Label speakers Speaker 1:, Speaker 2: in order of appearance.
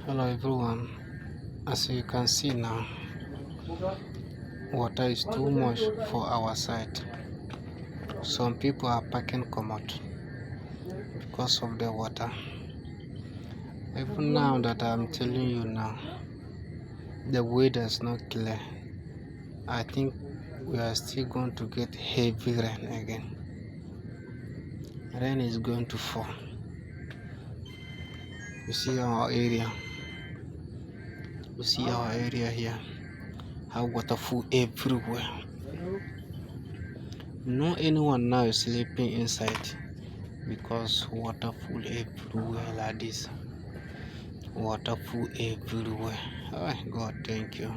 Speaker 1: Hello everyone, as you can see now, water is too much for our side. Some people are packing comot because of the water. Even now that I'm telling you now, the weather is not clear. I think we are still going to get heavy rain again. Rain is going to fall. You see our area. You see our area here. How water full everywhere. No anyone now is sleeping inside because water full everywhere like this. Water full everywhere. Oh God, thank you.